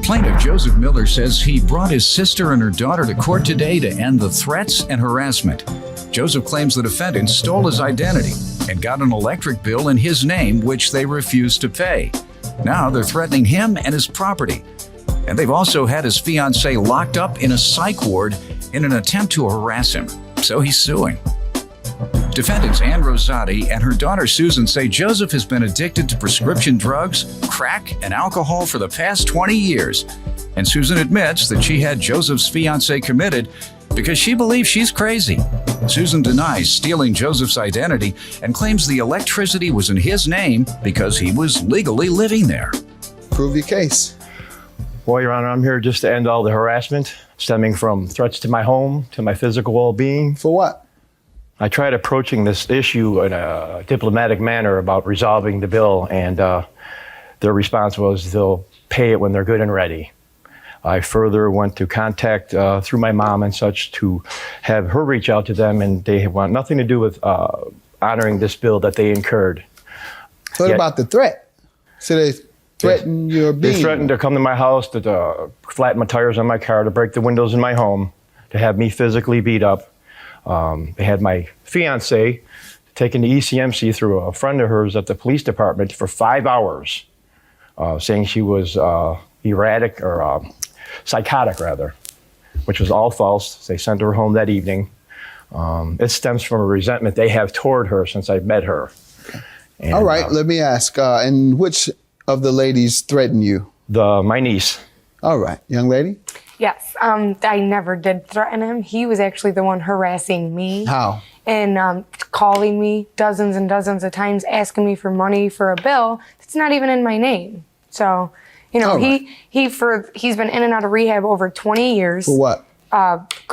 Plaintiff Joseph Miller says he brought his sister and her daughter to court today to end the threats and harassment. Joseph claims the defendant stole his identity and got an electric bill in his name, which they refused to pay. Now they're threatening him and his property. And they've also had his fiancée locked up in a psych ward in an attempt to harass him. So he's suing. Defendants Ann Rosati and her daughter Susan say Joseph has been addicted to prescription drugs, crack, and alcohol for the past 20 years. And Susan admits that she had Joseph's fiancée committed because she believes she's crazy. Susan denies stealing Joseph's identity and claims the electricity was in his name because he was legally living there. Prove your case. Well, Your Honor, I'm here just to end all the harassment stemming from threats to my home, to my physical well-being. For what? I tried approaching this issue in a diplomatic manner about resolving the bill, and their response was they'll pay it when they're good and ready. I further went to contact through my mom and such to have her reach out to them, and they want nothing to do with honoring this bill that they incurred. What about the threat? So they threatened your being? They threatened to come to my house, to flatten my tires on my car, to break the windows in my home, to have me physically beat up. They had my fiancée taken to ECMC through a friend of hers at the police department for 5 hours, saying she was erratic or psychotic, rather, which was all false. They sent her home that evening. It stems from a resentment they have toward her since I met her. And, all right, let me ask, and which of the ladies threatened you? My niece. All right, young lady? Yes, I never did threaten him. He was actually the one harassing me. How? And calling me dozens and dozens of times, asking me for money for a bill that's not even in my name. So, you know, he's been in and out of rehab over 20 years. For what?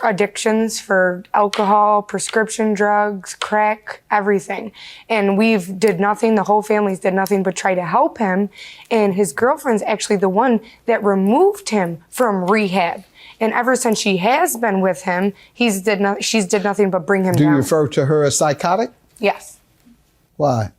Addictions for alcohol, prescription drugs, crack, everything. And we've did nothing, the whole family's did nothing but try to help him. And his girlfriend's actually the one that removed him from rehab. And ever since she has been with him, she's did nothing but bring him down. Do you refer to her as psychotic? Yes. Why?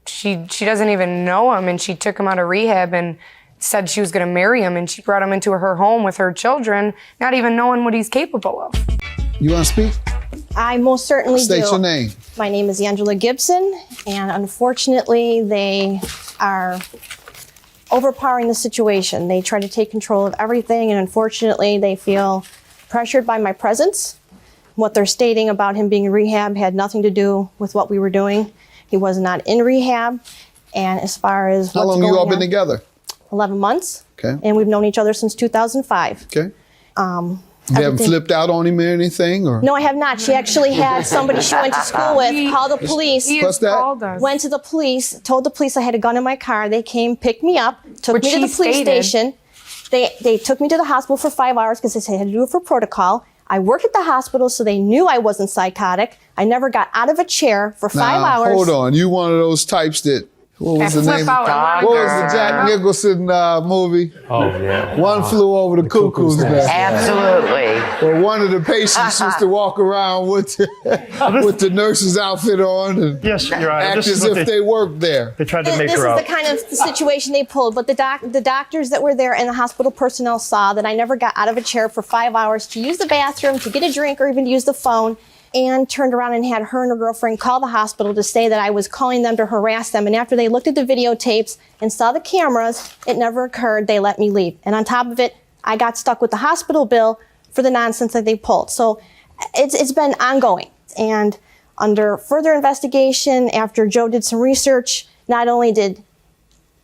She doesn't even know him, and she took him out of rehab and said she was going to marry him, and she brought him into her home with her children, not even knowing what he's capable of. You want to speak? I most certainly do. State your name. My name is Angela Gibson, and unfortunately, they are overpowering the situation. They try to take control of everything, and unfortunately, they feel pressured by my presence. What they're stating about him being in rehab had nothing to do with what we were doing. He was not in rehab, and as far as How long you all been together? 11 months. Okay. And we've known each other since 2005. Okay. You haven't flipped out on him or anything? Or? No, I have not. She actually had somebody she went to school with call the police. What's that? Went to the police, told the police I had a gun in my car. They came, picked me up, took me to the police station. They took me to the hospital for 5 hours because they said I had to do it for protocol. I worked at the hospital, so they knew I wasn't psychotic. I never got out of a chair for 5 hours. Hold on. You one of those types that, what was the name? What was the Jack Nicholson movie? Oh, yeah. One Flew Over the Cuckoo's Nest. Absolutely. Well, one of the patients used to walk around with the nurse's outfit on and Yes, Your Honor. act as if they worked there. They tried to make This her is out. the kind of situation they pulled, but the doctors that were there and the hospital personnel saw that I never got out of a chair for 5 hours to use the bathroom, to get a drink, or even to use the phone, and turned around and had her and her girlfriend call the hospital to say that I was calling them to harass them. And after they looked at the videotapes and saw the cameras, it never occurred. They let me leave. And on top of it, I got stuck with the hospital bill for the nonsense that they pulled. So it's been ongoing. And under further investigation, after Joe did some research, not only did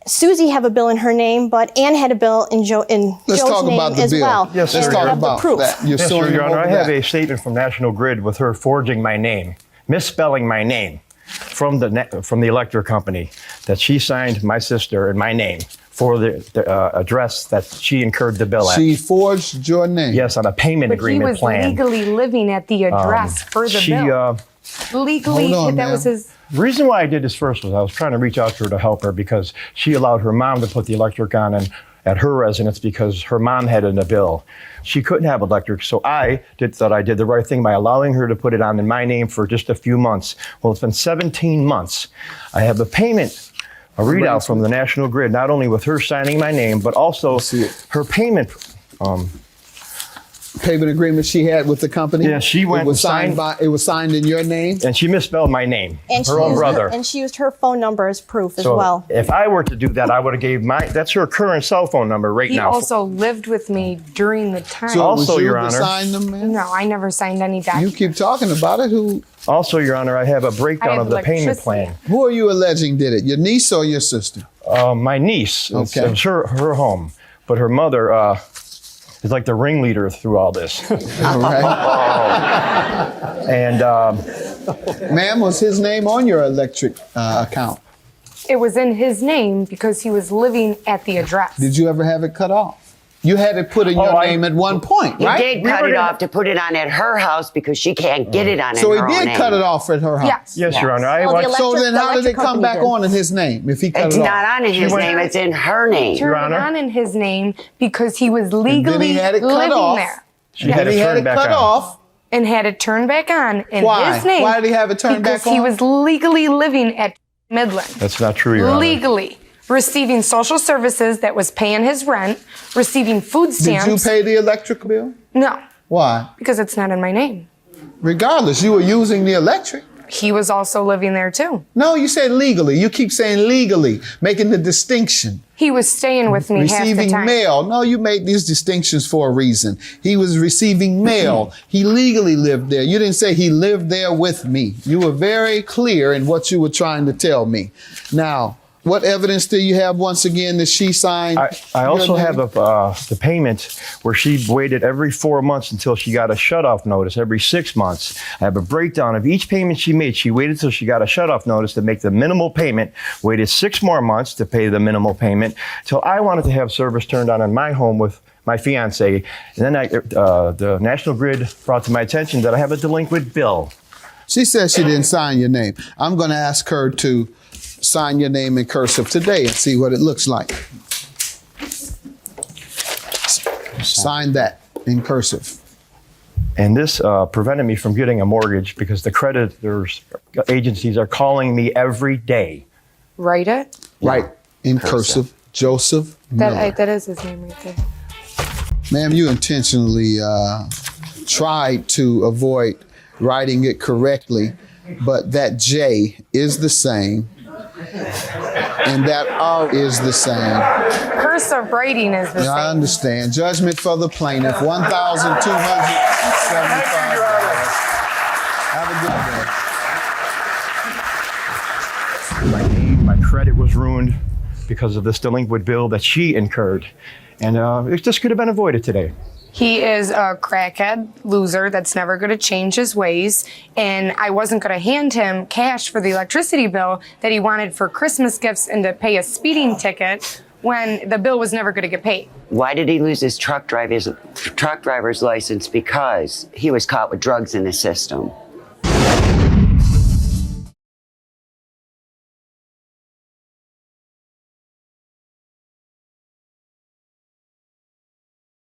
Susie have a bill in her name, but Ann had a bill in Joe's name as well. Yes, let's sir. talk And about that. You're Yes, suing Your him Honor, over I have that. a statement from National Grid with her forging my name, misspelling my name from the electric company, that she signed my sister and my name for the address that she incurred the bill at. She forged your name? Yes, on a payment agreement plan. But he was legally living at the address for the bill. Legally, Hold on, that was his. The reason why I did this first was I was trying to reach out to her to help her because she allowed her mom to put the electric on at her residence because her mom had in a bill. She couldn't have electric, so I thought I did the right thing by allowing her to put it on in my name for just a few months. Well, it's been 17 months. I have a payment a readout from the National Grid, not only with her signing my name, but also her payment. Payment agreement she had with the company? Yeah, she went It was and signed. It was signed in your name? And she misspelled my name, And her own brother. And she used her phone number as proof as So well. if I were to do that, I would have gave that's her current cell phone number right He now. also lived with me during the time. So Also, was you Your that Honor. signed them, man? No, I never signed any You document. keep talking about it. Also, Your Honor, I have a breakdown have of the payment electricity. plan. Who are you alleging did it? Your niece or your sister? My niece, Okay. it was her home, but her mother is like the ringleader through all this. All right. And Ma'am, was his name on your electric account? It was in his name because he was living at the address. Did you ever have it cut off? You had it put in your name at one point, He right? did cut it off to put it on at her house because she can't get it on So in he her did own cut name. it off at her house. Yes. yes, Your Honor, I Well, the watched. So then the how did it electric come company back did. on in his name if he cut It's it off? not on in his went- name, it's in her name. Your Turned it Honor? on in his name because he was then legally he had it cut living off. there She had And it he had turned it back cut on. off. and had it turned back on in Why? his name. Why did he have it turned back Because he on? was legally living at Midland. That's not true, Your Honor. Legally. Receiving social services that was paying his rent, receiving food Did stamps. you pay the electric bill? No, Why? because it's not in my name. Regardless, you were using the electric. He was also living there too. No, you said legally. You keep saying legally, making the distinction. He was staying with me half the Receiving time. mail. No, you made these distinctions for a reason. He was receiving mail. He legally lived there. You didn't say he lived there with me. You were very clear in what you were trying to tell me. Now, what evidence do you have once again that she signed? I also your have name? the payment where she waited every 4 months until she got a shutoff notice, every 6 months. I have a breakdown of each payment she made. She waited till she got a shutoff notice to make the minimal payment, waited 6 more months to pay the minimal payment, till I wanted to have service turned on in my home with my fiance. And then the National Grid brought to my attention that I have a delinquent bill. She says she didn't sign your name. I'm going to ask her to sign your name in cursive today and see what it looks like. Sign that in cursive. And this prevented me from getting a mortgage because the creditors agencies are calling me every day. Write it. Right in cursive. Joseph Miller. That is his name right there. Ma'am, you intentionally tried to avoid writing it correctly, but that J is the same, and that R is the same. Cursive writing is the Yeah, I same. understand. Judgment for the plaintiff, $1,275. Have a good day. My name, my credit was ruined because of this delinquent bill that she incurred. And it just could have been avoided today. He is a crackhead loser that's never going to change his ways. And I wasn't going to hand him cash for the electricity bill that he wanted for Christmas gifts and to pay a speeding ticket when the bill was never going to get paid. Why did he lose his truck driver's license? Because he was caught with drugs in his system.